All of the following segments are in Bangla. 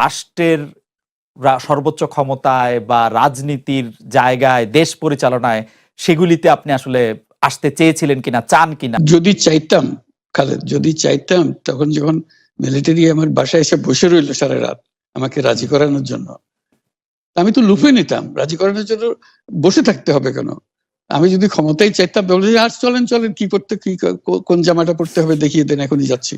রাষ্ট্রের সর্বোচ্চ ক্ষমতায় বা রাজনীতির জায়গায়, দেশ পরিচালনায় সেগুলিতে আপনি আসলে আসতে চেয়েছিলেন কিনা, চান কিনা? যদি চাইতাম খালেদ, যদি চাইতাম তখন যখন মিলিটারি আমার বাসায় এসে বসে রইল সারা রাত আমাকে রাজি করানোর জন্য, আমি তো লুফে নিতাম। রাজি করানোর জন্য বসে থাকতে হবে কেন? আমি যদি ক্ষমতাই চাইতাম বলে আর চলেন চলেন, কি করতে, কি কোন জামাটা পড়তে হবে দেখিয়ে দেন, এখনই যাচ্ছি।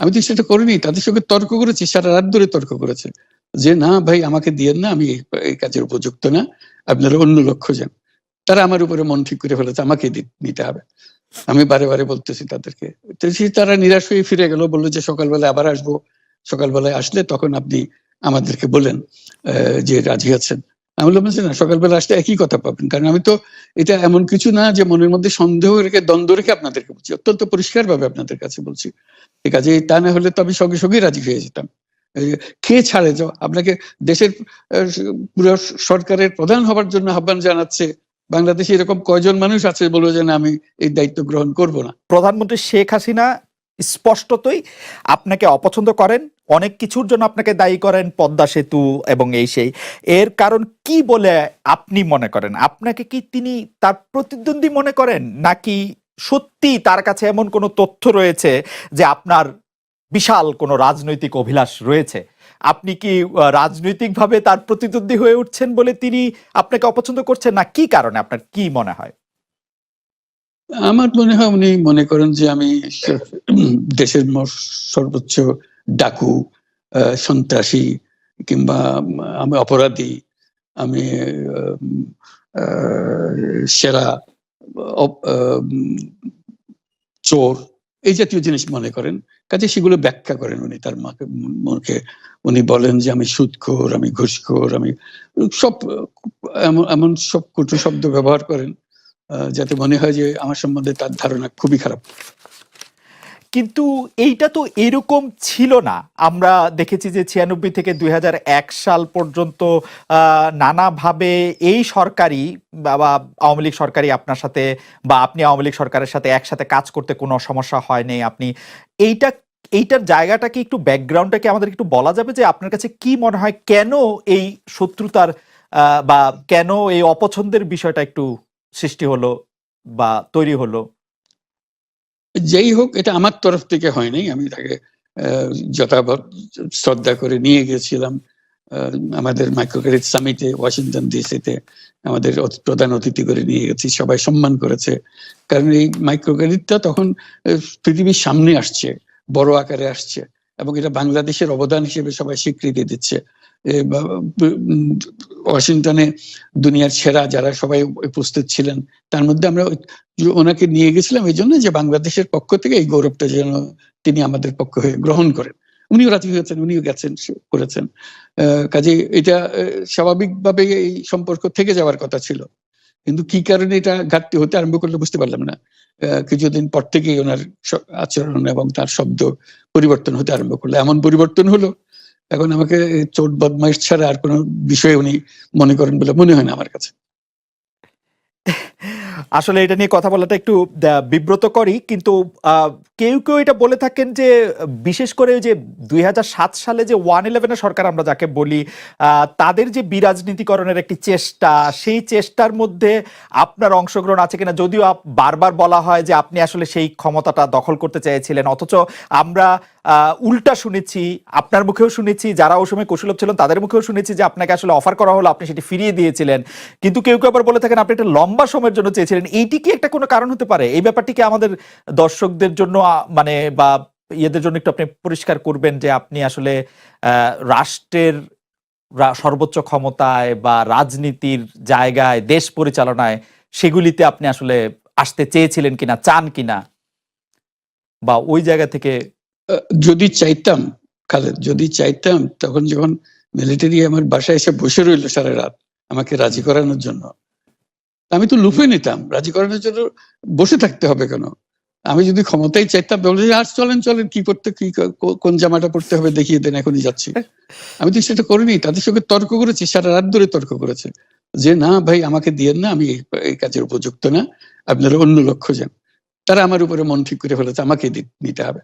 আমি তো সেটা করিনি, তাদের সঙ্গে তর্ক করেছি, সারা রাত ধরে তর্ক করেছে যে না ভাই আমাকে দিয়েন না, আমি এই কাজের উপযুক্ত না, আপনারা অন্য লক্ষ্য যান। তারা আমার উপরে মন ঠিক করে ফেলেছে আমাকে নিতে হবে। আমি বারে বারে বলতেছি তাদেরকে, তারা নিরাশ হয়ে ফিরে গেল, বললো যে সকালবেলায় আবার আসবো, সকালবেলায় আসলে তখন আপনি আমাদেরকে বলেন যে রাজি আছেন। আমি বললাম না, সকালবেলা আসলে একই কথা পাবেন, কারণ আমি তো এটা এমন কিছু না যে মনের মধ্যে সন্দেহ রেখে দ্বন্দ্ব রেখে আপনাদেরকে বলছি, অত্যন্ত পরিষ্কার ভাবে আপনাদের কাছে বলছি। ঠিক আছে, তা না হলে তো আমি সঙ্গে সঙ্গেই রাজি হয়ে যেতাম। খেয়ে ছাড়ে যাও, আপনাকে দেশের পুরো সরকারের প্রধান হবার জন্য আহ্বান জানাচ্ছে, বাংলাদেশে এরকম কয়জন মানুষ আছে বলবো যে না আমি এই দায়িত্ব গ্রহণ করব না। প্রধানমন্ত্রী শেখ হাসিনা স্পষ্টতই আপনাকে অপছন্দ করেন, অনেক কিছুর জন্য আপনাকে দায়ী করেন, পদ্মা সেতু এবং এই সেই। এর কারণ কি বলে আপনি মনে করেন? আপনাকে কি তিনি তার প্রতিদ্বন্দ্বী মনে করেন, নাকি সত্যি তার কাছে এমন কোনো তথ্য রয়েছে যে আপনার বিশাল কোনো রাজনৈতিক অভিলাষ রয়েছে? আপনি কি রাজনৈতিকভাবে তার প্রতিদ্বন্দ্বী হয়ে উঠছেন বলে তিনি আপনাকে অপছন্দ করছেন, না কি কারণে, আপনার কি মনে হয়? আমার মনে হয় উনি মনে করেন যে আমি দেশের সর্বোচ্চ ডাকু, সন্ত্রাসী, কিংবা আমি অপরাধী, আমি সেরা চোর, এই জাতীয় জিনিস মনে করেন। কাজে সেগুলো ব্যাখ্যা করেন উনি তার মুখে। উনি বলেন যে আমি সুদখোর, আমি ঘুষখোর, আমি সব এমন সব কটু শব্দ ব্যবহার করেন যাতে মনে হয় যে আমার সম্বন্ধে তার ধারণা খুবই খারাপ। কিন্তু এইটা তো এরকম ছিল না। আমরা দেখেছি যে 96 থেকে 2001 সাল পর্যন্ত নানাভাবে এই সরকারি বা আওয়ামী লীগ সরকারি আপনার সাথে, বা আপনি আওয়ামী লীগ সরকারের সাথে একসাথে কাজ করতে কোনো সমস্যা হয়নি। আপনি এইটা এইটার জায়গাটাকে একটু, ব্যাকগ্রাউন্ডটাকে আমাদের একটু বলা যাবে যে আপনার কাছে কি মনে হয় কেন এই শত্রুতার বা কেন এই অপছন্দের বিষয়টা একটু সৃষ্টি হলো বা তৈরি হলো? যেই হোক, এটা আমার তরফ থেকে হয়নি। আমি তাকে যথাযথ শ্রদ্ধা করে নিয়ে গেছিলাম আমাদের মাইক্রোক্রেডিট সামিটে ওয়াশিংটন ডিসিতে। আমাদের প্রধান অতিথি করে নিয়ে গেছি, সবাই সম্মান করেছে। কারণ এই মাইক্রোক্রেডিটটা তখন পৃথিবীর সামনে আসছে, বড় আকারে আসছে, এবং এটা বাংলাদেশের অবদান হিসেবে সবাই স্বীকৃতি দিচ্ছে। ওয়াশিংটনে দুনিয়ার সেরা যারা সবাই উপস্থিত ছিলেন, তার মধ্যে আমরা ওনাকে নিয়ে গেছিলাম এই জন্য যে বাংলাদেশের পক্ষ থেকে এই গৌরবটা যেন তিনি আমাদের পক্ষ হয়ে গ্রহণ করেন। উনিও রাজি হয়েছেন, উনিও গেছেন, করেছেন। কাজে এটা স্বাভাবিকভাবে এই সম্পর্ক থেকে যাওয়ার কথা ছিল, কিন্তু কি কারণে এটা ঘাটতি হতে আরম্ভ করলো বুঝতে পারলাম না। কিছুদিন পর থেকেই ওনার আচরণ এবং তার শব্দ পরিবর্তন হতে আরম্ভ করলো। এমন পরিবর্তন হলো এখন আমাকে চোট বদমাইশ ছাড়া আর কোনো বিষয়ে উনি মনে করেন বলে মনে হয় না আমার কাছে। আসলে এটা নিয়ে কথা বলাটা একটু বিব্রতকরই, কিন্তু কেউ কেউ এটা বলে থাকেন যে বিশেষ করে যে 2007 সালে যে 111 সরকার আমরা যাকে বলি, তাদের যে বিরাজনীতিকরণের একটি চেষ্টা, সেই চেষ্টার মধ্যে আপনার অংশগ্রহণ আছে কিনা? যদিও বারবার বলা হয় যে আপনি আসলে সেই ক্ষমতাটা দখল করতে চেয়েছিলেন, অথচ আমরা উল্টা শুনেছি, আপনার মুখেও শুনেছি, যারা ওই সময় কুশলভ ছিলেন তাদের মুখেও শুনেছি যে আপনাকে আসলে অফার করা হলো, আপনি সেটি ফিরিয়ে দিয়েছিলেন। কিন্তু কেউ কেউ আবার বলে থাকেন আপনি একটা লম্বা সময়ের জন্য চেয়েছিলেন। এইটি কি একটা কোনো কারণ হতে পারে? এই ব্যাপারটি কি আমাদের দর্শকদের জন্য মানে বা ইয়েদের জন্য একটু আপনি পরিষ্কার করবেন যে আপনি আসলে রাষ্ট্রের সর্বোচ্চ ক্ষমতায় বা রাজনীতির জায়গায়, দেশ পরিচালনায় সেগুলিতে আপনি আসলে আসতে চেয়েছিলেন কিনা, চান কিনা, বা ওই জায়গা থেকে? যদি চাইতাম খালেদ, যদি চাইতাম তখন যখন মিলিটারি আমার বাসায় এসে বসে রইল সারা রাত আমাকে রাজি করানোর জন্য, আমি তো লুফে নিতাম। রাজি করানোর জন্য বসে থাকতে হবে কেন? আমি যদি ক্ষমতাই চাইতাম বলে আর চলেন চলেন, কি করতে, কি কোন জামাটা পড়তে হবে দেখিয়ে দেন, এখনই যাচ্ছি। আমি তো সেটা করিনি, তাদের সঙ্গে তর্ক করেছি, সারা রাত ধরে তর্ক করেছে যে না ভাই আমাকে দিয়েন না, আমি এই কাজের উপযুক্ত না, আপনারা অন্য লক্ষ্য যান। তারা আমার উপরে মন ঠিক করে ফেলেছে আমাকে নিতে হবে।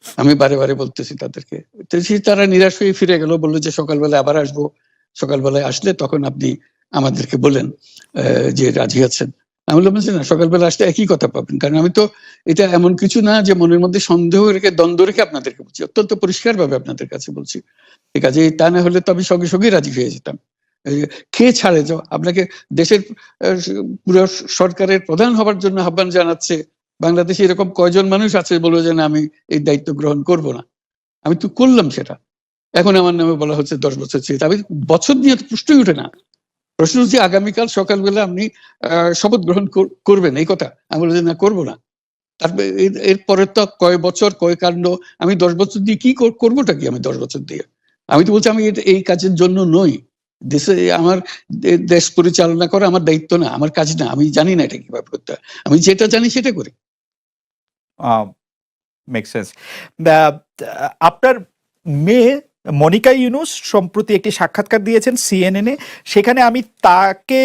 আমি বারে বারে বলতেছি তাদেরকে। তো তারা নিরাশ হয়ে ফিরে গেল, বললো যে সকালবেলায় আবার আসবো, সকালবেলায় আসলে তখন আপনি আমাদেরকে বলেন যে রাজি আছেন। আমি বললাম যে না, সকালবেলা আসলে একই কথা পাবেন, কারণ আমি তো এটা এমন কিছু না যে মনের মধ্যে সন্দেহ রেখে দ্বন্দ্ব রেখে আপনাদেরকে বলছি, অত্যন্ত পরিষ্কার ভাবে আপনাদের কাছে বলছি। ঠিক আছে, তা না হলে তো আমি সঙ্গে সঙ্গেই রাজি হয়ে যেতাম। কে ছাড়ে যাও আপনাকে, দেশের পুরো সরকারের প্রধান হবার জন্য আহ্বান জানাচ্ছে, বাংলাদেশে এরকম কয়জন মানুষ আছে বলবো যে না আমি এই দায়িত্ব গ্রহণ করব না। আমি তো করলাম সেটা, এখন আমার নামে বলা হচ্ছে 10 বছর চেয়ে। আমি বছর নিয়ে তো প্রশ্নই উঠে না। প্রশ্ন হচ্ছে আগামীকাল সকালবেলা আপনি শপথ গ্রহণ করবেন, এই কথা। আমি বলছি না, করবো না। তারপরে এরপরে তো কয় বছর কয় কাণ্ড। আমি 10 বছর দিয়ে কি করবোটা কি? আমি 10 বছর দিয়ে, আমি তো বলছি আমি এই কাজের জন্য নই। দেশে আমার দেশ পরিচালনা করা আমার দায়িত্ব না, আমার কাজ না। আমি জানি না এটা কিভাবে করতে হয়, আমি যেটা জানি সেটা করি। Make sense. আপনার মেয়ে মনিকা ইউনুস সম্প্রতি একটি সাক্ষাৎকার দিয়েছেন সিএনএন-এ। সেখানে আমি তাকে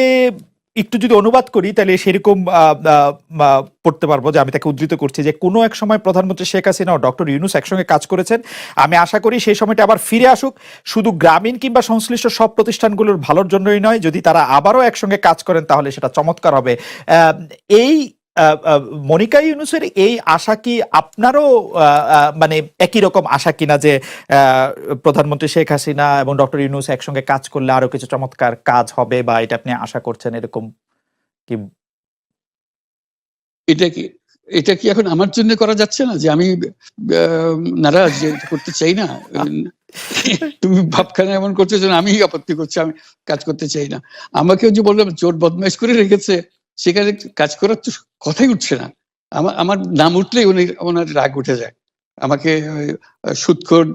একটু যদি অনুবাদ করি তাহলে সেরকম পড়তে পারবো, যে আমি তাকে উদ্ধৃত করছি যে কোনো এক সময় প্রধানমন্ত্রী শেখ হাসিনা ও ডক্টর ইউনুস একসঙ্গে কাজ করেছেন। আমি আশা করি সেই সময়টা আবার ফিরে আসুক, শুধু গ্রামীণ কিংবা সংশ্লিষ্ট সব প্রতিষ্ঠানগুলোর ভালোর জন্যই নয়। যদি তারা আবারও একসঙ্গে কাজ করেন তাহলে সেটা চমৎকার হবে। এই মনিকা ইউনুসের এই আশা কি আপনারও মানে একই রকম আশা কিনা, যে প্রধানমন্ত্রী শেখ হাসিনা এবং ডক্টর ইউনুস একসঙ্গে কাজ করলে আরো কিছু চমৎকার কাজ হবে, বা এটা আপনি আশা করছেন এরকম কি? এটা কি এখন আমার জন্য করা যাচ্ছে না যে আমি নারাজ, যে করতে চাই না? তুমি ভাবখানা এমন করছো যে আমি আপত্তি করছি, আমি কাজ করতে চাই না। আমাকেও যে বললাম চোর বদমাইশ করে রেখেছে, সেখানে কাজ করার তো কথাই উঠছে না। আমার নাম উঠলেই ওনার রাগ উঠে যায়। আমাকে সুদখোর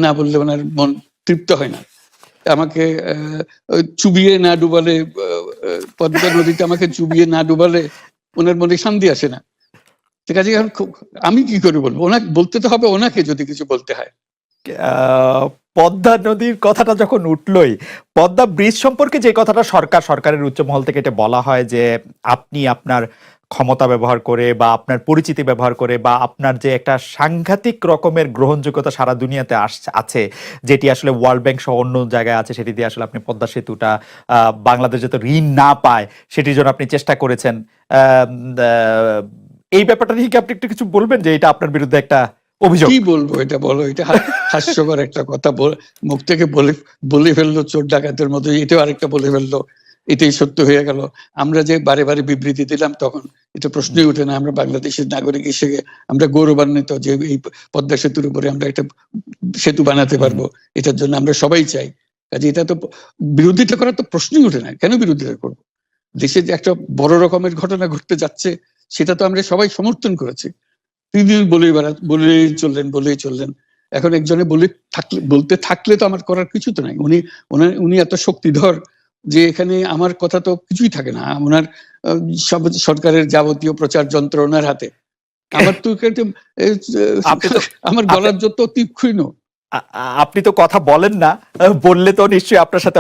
না বললে ওনার মন তৃপ্ত হয় না। আমাকে চুবিয়ে না ডুবালে, পদ্মা নদীতে আমাকে চুবিয়ে না ডুবালে ওনার মনে শান্তি আসে না। ঠিক আছে, আমি কি করে বলবো? ওনাকে বলতে তো হবে, ওনাকে যদি কিছু বলতে হয়। পদ্মা নদীর কথাটা যখন উঠলই, পদ্মা ব্রিজ সম্পর্কে যে কথাটা সরকারের উচ্চ মহল থেকে এটা বলা হয় যে আপনি আপনার ক্ষমতা ব্যবহার করে বা আপনার পরিচিতি ব্যবহার করে বা আপনার যে একটা সাংঘাতিক রকমের গ্রহণযোগ্যতা সারা দুনিয়াতে আছে, যেটি আসলে ওয়ার্ল্ড ব্যাংক সহ অন্য জায়গায় আছে, সেটি দিয়ে আসলে আপনি পদ্মা সেতুটা বাংলাদেশ যাতে ঋণ না পায় সেটির জন্য আপনি চেষ্টা করেছেন। এই ব্যাপারটা নিয়ে কি আপনি একটু কিছু বলবেন, যে এটা আপনার বিরুদ্ধে একটা অভিযোগ? কি বলবো, এটা বলো, এটা হাস্যকর একটা কথা মুখ থেকে বলে ফেললো চোর ডাকাতের মতো, এটাও আরেকটা বলে ফেললো, এটাই সত্য হয়ে গেল। আমরা যে বারে বারে বিবৃতি দিলাম তখন এটা প্রশ্নই উঠে না। আমরা বাংলাদেশের নাগরিক হিসেবে আমরা গৌরবান্বিত যে এই পদ্মা সেতুর উপরে আমরা একটা সেতু বানাতে পারবো, এটার জন্য আমরা সবাই চাই। কাজে এটা তো বিরোধিতা করার তো প্রশ্নই উঠে না। কেন বিরোধিতা করবো? দেশে যে একটা বড় রকমের ঘটনা ঘটতে যাচ্ছে সেটা তো আমরা সবাই সমর্থন করেছি। তিনি বলেই চললেন। এখন একজনে বলতে থাকলে তো আমার করার কিছু তো নাই। উনি এত শক্তিধর যে এখানে আমার কথা তো কিছুই থাকে না। ওনার সব সরকারের যাবতীয় প্রচার যন্ত্র ওনার হাতে। আমার তো আমার গলার যত তীক্ষ্ণ। আপনি তো কথা বলেন না, বললে তো নিশ্চয়ই আপনার সাথে